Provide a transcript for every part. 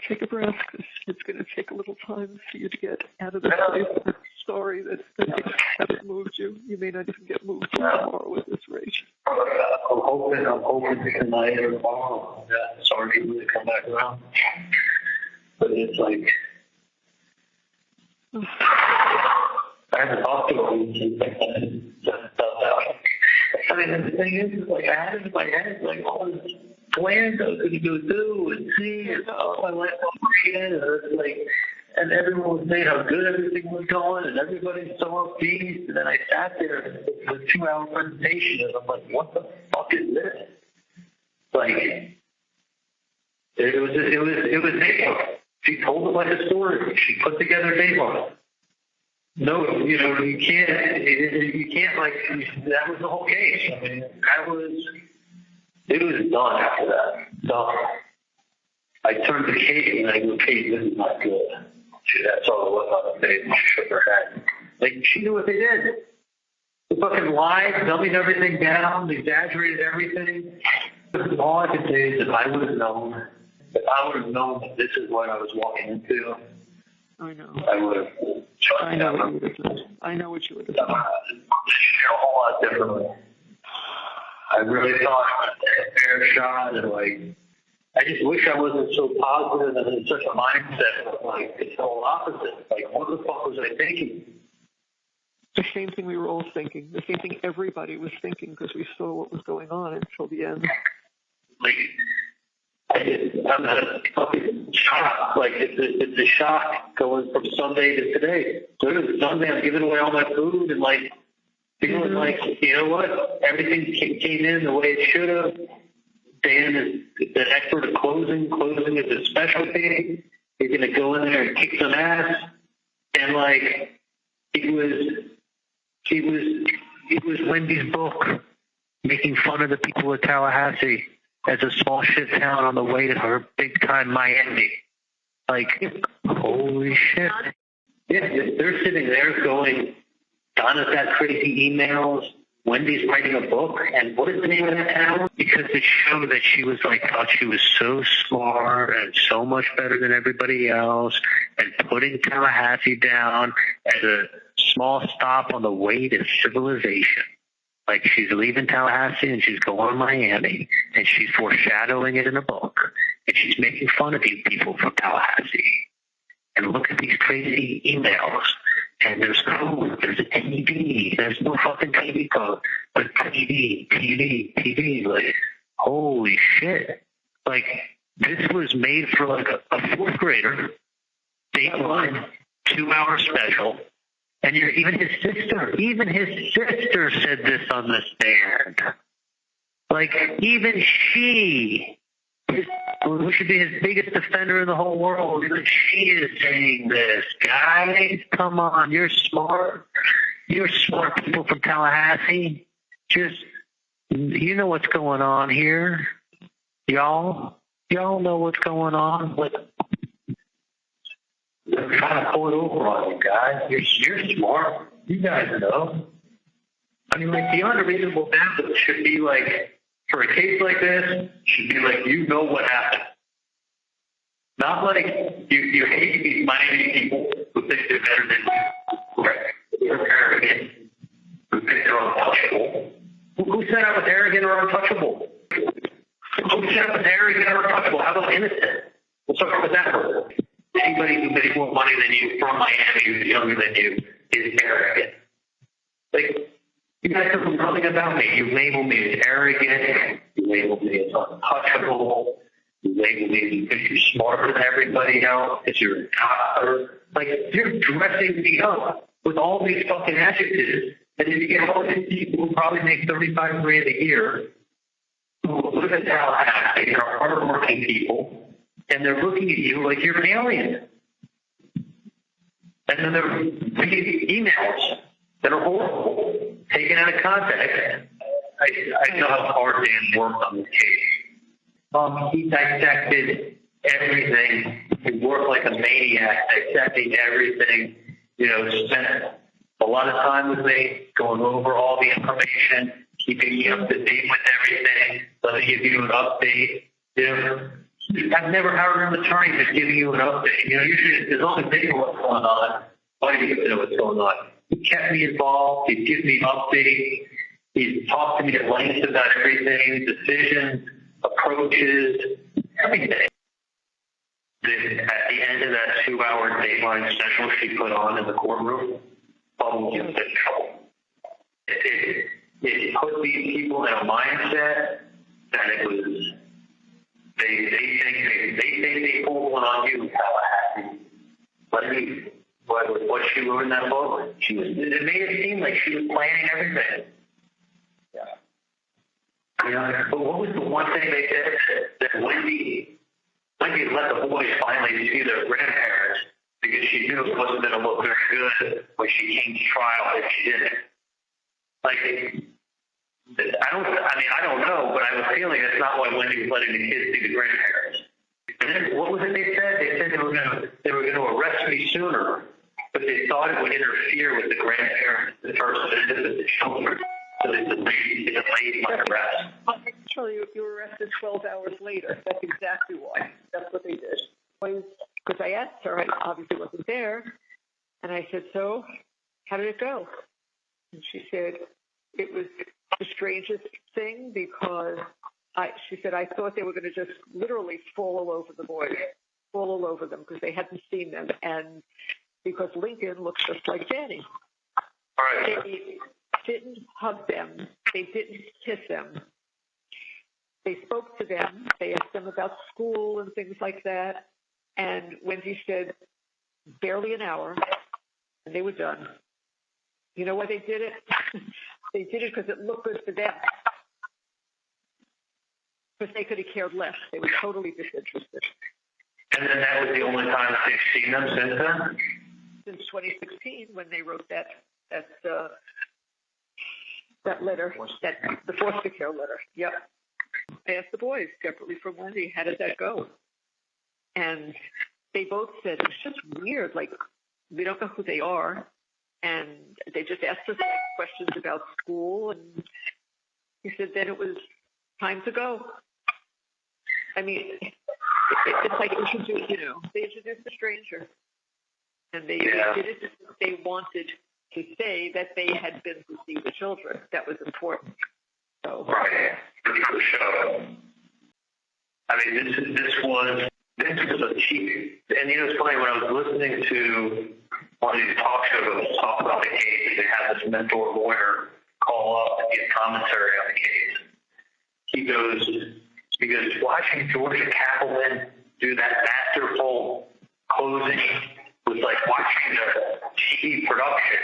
take a breath, because it's going to take a little time for you to get out of the place of the story that hasn't moved you. You may not even get moved tomorrow with this rage. I'm hoping to tonight or tomorrow. Yeah, it's already really come back around. But it's like, I haven't talked to him since I mean, the thing is, like, I had it in my head, like, all this plans I was going to go do and see, and my life was like, and everyone was saying how good everything was going, and everybody's so upbeat, and then I sat there with a 2-hour presentation, and I'm like, what the fuck is this? Like, it was Daylight. She told it like a story. She put together Daylight. No, you know, you can't, like, that was the whole case. I mean, it was done after that. Done. I turned to Kate and I go, Kate, this is not good. That's all it was on the face. She shook her head. Like, she knew what they did. They fucking lied, dummied everything down, exaggerated everything. All I can say is if I would have known that this is what I was walking into, I know. I would have I know what you would have done. I know what you would have done. A whole lot differently. I really thought I was a fair shot, and like, I just wish I wasn't so positive and in such a mindset of like it's the whole opposite. Like, what the fuck was I thinking? The same thing we were all thinking. The same thing everybody was thinking, because we saw what was going on until the end. Like, I'm a fucking shock. Like, it's a shock going from Sunday to today. Literally, Sunday, I'm giving away all my food, and like, feeling like, you know what? Everything came in the way it should have. Dan is the expert at closing. Closing is his specialty. He's going to go in there and kick some ass. And like, it was Wendy's book, making fun of the people of Tallahassee as a small shit town on the way to her big time Miami. Like, holy shit. Yeah, they're sitting there going, Donna's got crazy emails, Wendy's writing a book, and what is the name of that town? Because it showed that she was like, thought she was so smart and so much better than everybody else, and putting Tallahassee down as a small stop on the way to civilization. Like, she's leaving Tallahassee and she's going to Miami, and she's foreshadowing it in a book, and she's making fun of you people from Tallahassee. And look at these crazy emails. And there's code, there's a TV, there's no fucking TV code, but TV, like, holy shit. Like, this was made for like a fourth grader, Dateline, 2-hour special, and even his sister said this on the stand. Like, even she, who should be his biggest defender in the whole world, even she is saying this. Guys, come on, you're smart. You're smart people from Tallahassee. Just, you know what's going on here. Y'all know what's going on. Like, they're trying to pull it over on you guys. You're smart. You guys know. I mean, like, the unreasonable doubt should be like, for a case like this, should be like, you know what happened. Not like you hate these Miami people who think they're better than you. Right? They're arrogant. Who think they're untouchable. Who said I was arrogant or untouchable? Who said I was arrogant or untouchable? How about innocent? What's up with that word? Anybody who makes more money than you from Miami who's younger than you is arrogant. Like, you guys know nothing about me. You label me as arrogant. You label me as untouchable. You label me because you're smarter than everybody else, because you're a doctor. Like, you're dressing me up with all these fucking adjectives. And then you get all these people who probably make $35,000 a year who live in Tallahassee, are hardworking people, and they're looking at you like you're an alien. And then they're reading emails that are horrible, taken out of context. I know how hard Dan worked on this case. He dissected everything. He worked like a maniac, dissecting everything. You know, spent a lot of time with me, going over all the information, keeping me up to date with everything, let me give you an update. You know, I've never heard an attorney just give you an update. You know, usually as long as they know what's going on, why do you know what's going on? He kept me involved. He'd give me updates. He'd talk to me at length about everything, decisions, approaches, everything. Then at the end of that 2-hour Dateline special she put on in the courtroom, Bubble gets in trouble. It put these people in a mindset that it was they think they pulled one on you, Tallahassee. What she wrote in that book, it made it seem like she was planning everything. Yeah. You know, but what was the one thing they said that Wendy let the boys finally see their grandparents because she knew it wasn't going to look very good when she came to trial if she didn't. Like, I don't know, but I have a feeling that's not why Wendy was letting the kids see the grandparents. And then what was it they said? They said they were going to arrest me sooner, but they thought it would interfere with the grandparents, the first visit with the children. So they delayed my arrest. Actually, you were arrested 12 hours later. That's exactly why. That's what they did. Because I asked her, I obviously wasn't there, and I said, so how did it go? And she said, it was the strangest thing because she said, I thought they were going to just literally fall all over the boys, fall all over them because they hadn't seen them. And because Lincoln looks just like Danny. Right. They didn't hug them. They didn't kiss them. They spoke to them. They asked them about school and things like that. And Wendy said, barely an hour, and they were done. You know why they did it? They did it because it looked good for them. Because they could have cared less. They were totally disinterested. And then that was the only time that they've seen them since then? Since 2016, when they wrote that letter, the foster care letter. Yep. I asked the boys separately from Wendy, how did that go? And they both said, it's just weird. Like, we don't know who they are. And they just asked us questions about school. And he said, then it was time to go. I mean, it's like they introduced a stranger. And they did it because they wanted to say that they had been to see the children. That was important. So. Right. For the show. I mean, this was a cheap. And you know, it's funny, when I was listening to one of these talk shows talk about the case, they had this mentor lawyer call up and give commentary on the case. He goes, watching Georgia Cappleman do that masterful closing was like watching the TV production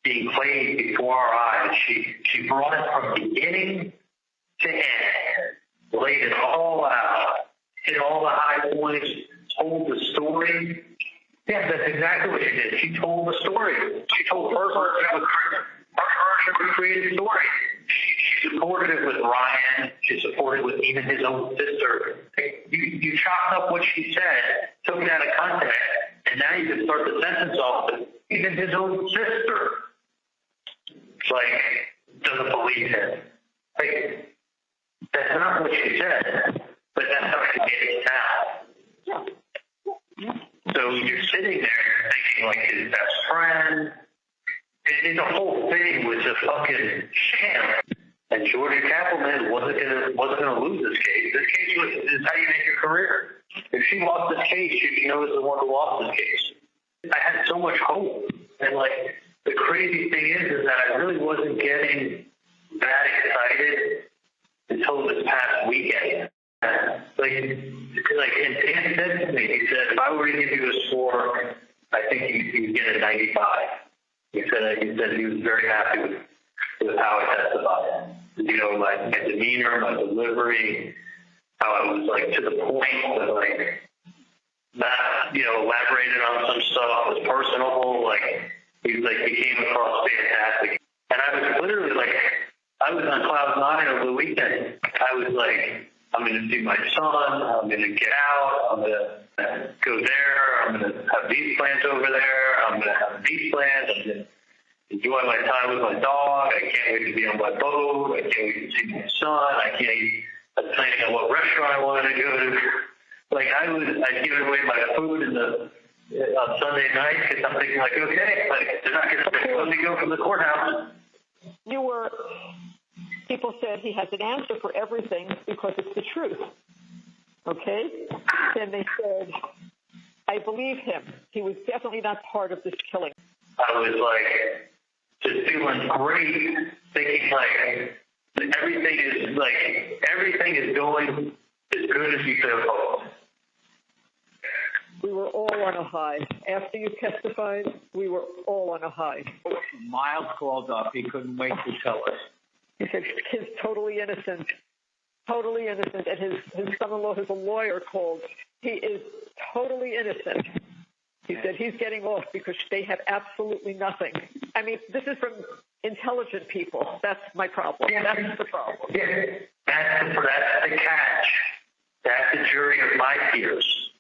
being played before our eyes. She brought it from beginning to end, laid it all out, hit all the high points, told the story. Yeah, that's exactly what she did. She told the story. She told her version of the created story. She supported it with Ryan. She supported it with even his own sister. You chopped up what she said, took it out of context, and now you can start the sentence off with even his own sister. It's like, doesn't believe him. Like, that's not what she said, but that's how she made it sound. Yeah. So you're sitting there thinking like his best friend. And the whole thing was a fucking sham. And Georgia Cappleman wasn't gonna lose this case. This case is how you make your career. If she lost this case, she knows the one who lost this case. I had so much hope. And like the crazy thing is that I really wasn't getting that excited until this past weekend. And Dan said to me, he said, if I were to give you a score, I think you'd get a 95. He said he was very happy with how I testified. You know, my demeanor, my delivery, how I was like to the point, but like not, you know, elaborated on some stuff, was personable. Like he came across fantastic. And I was literally like, I was on cloud nine over the weekend. I was like, I'm going to see my son. I'm going to get out. I'm going to go there. I'm going to have these plans over there. I'm going to have these plans. I'm going to enjoy my time with my dog. I can't wait to be on my boat. I can't wait to see my son. I'm planning on what restaurant I wanted to go to. Like, I'd given away my food on Sunday night because I'm thinking, like, okay, like, they're not going to let me go from the courthouse. People said he has an answer for everything because it's the truth. Okay? Then they said, I believe him. He was definitely not part of this killing. I was like, just feeling great, thinking like everything is going as good as you could have hoped. We were all on a high. After you testified, we were all on a high. Miles called up. He couldn't wait to tell us. He said he's totally innocent. Totally innocent. And his son-in-law, who's a lawyer, called. He is totally innocent. He said he's getting off because they have absolutely nothing. I mean, this is from intelligent people. That's my problem. That's the problem. Yeah. That's the catch. That's the jury of my peers.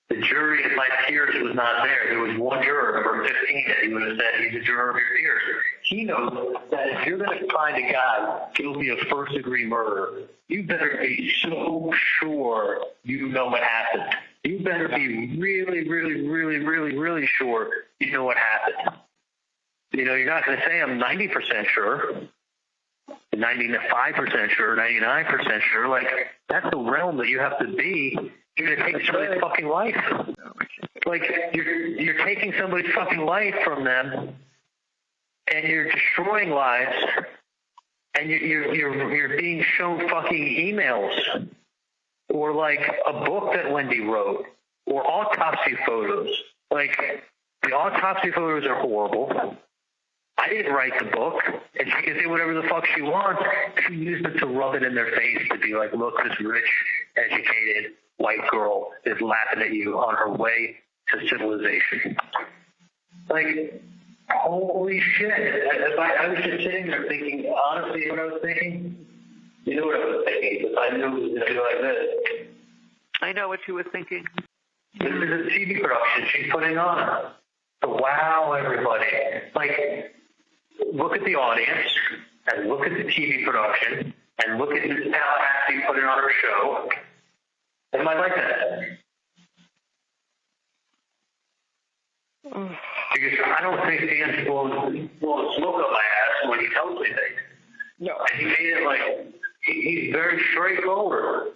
The jury of my peers was not there. There was one juror, number 15, that he would have said he's a juror of your peers. He knows that if you're going to find a guy guilty of first-degree murder, you better be so sure you know what happened. You better be really, really, really, really, really sure you know what happened. You know, you're not going to say I'm 90% sure, 95% sure, 99% sure. Like, that's the realm that you have to be. You're going to take somebody's fucking life. Like, you're taking somebody's fucking life from them, and you're destroying lives, and you're being shown fucking emails, or like a book that Wendy wrote, or autopsy photos. Like, the autopsy photos are horrible. I didn't write the book, and she can say whatever the fuck she wants. She used it to rub it in their face to be like, look, this rich, educated white girl is laughing at you on her way to civilization. Like, holy shit. I was just sitting there thinking, honestly, what I was thinking? You know what I was thinking, because I knew it was going to be like this. I know what you were thinking. This is a TV production she's putting on to wow everybody. Like, look at the audience, and look at the TV production, and look at Miss Tallahassee putting on her show. Am I like that? Because I don't think Dan's blowing smoke up my ass when he tells me things. No. And he made it like, he's very straightforward.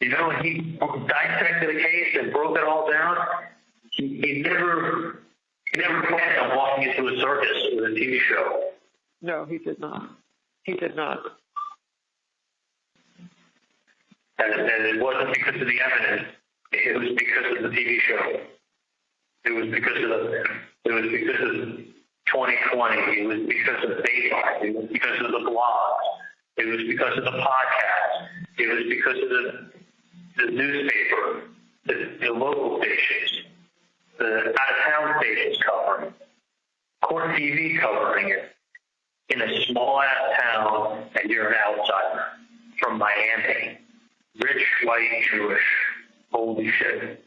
You know, and he dissected the case and broke it all down. He never planned on walking into a circus with a TV show. No, he did not. He did not. And it wasn't because of the evidence. It was because of the TV show. It was because of 2020. It was because of Baseline. It was because of the blogs. It was because of the podcast. It was because of the newspaper, the local stations, the out-of-town stations covering, Court TV covering it in a small-ass town, and you're an outsider from Miami. Rich, white, Jewish. Holy shit.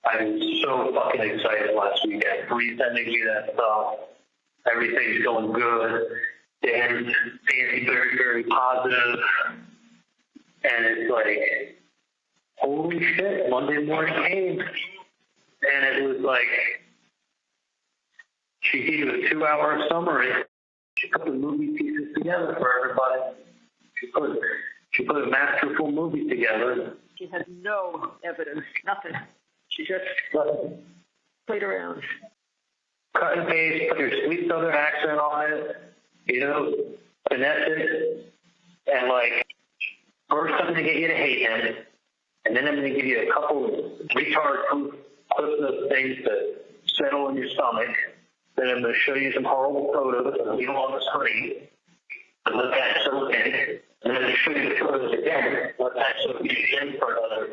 I was so fucking excited last weekend. Bree sending me that stuff. Everything's going good. Dan's being very, very positive. And it's like, holy shit, Monday morning came. And it was like, she gave a 2-hour summary. She put the movie pieces together for everybody. She put a masterful movie together. She had no evidence, nothing. She just played around. Cut and paste, put your sweet southern accent on it, you know, finesse it, and like, first I'm going to get you to hate him, and then I'm going to give you a couple retard-proof clips of things to settle in your stomach. Then I'm going to show you some horrible photos and leave them on the screen. And let that soak in. And then I'm going to show you the photos again. Let that soak in for another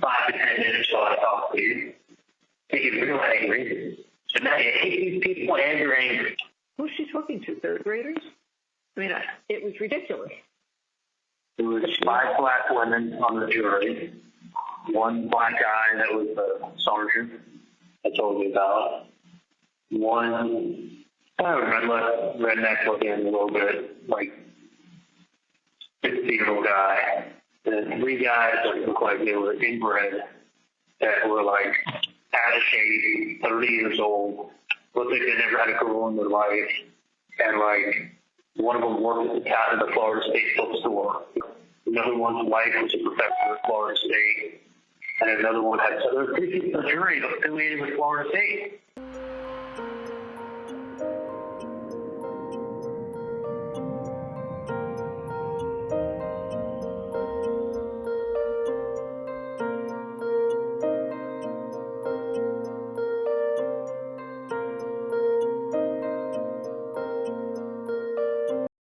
5 to 10 minutes while I talk to you. Make you real angry. So now you hate these people and you're angry. Who's she talking to? Third graders? I mean, it was ridiculous. There was 5 black women on the jury. 1 black guy that was the sergeant I told you about. 1 redneck looking a little bit like 50-year-old guy. And 3 guys that looked like they were inbred that were like out of shape, 30 years old, looked like they never had a girl in their life, and like one of them worked at the Florida State bookstore. Another one's wife was a professor at Florida State, and another one had a jury affiliated with Florida State.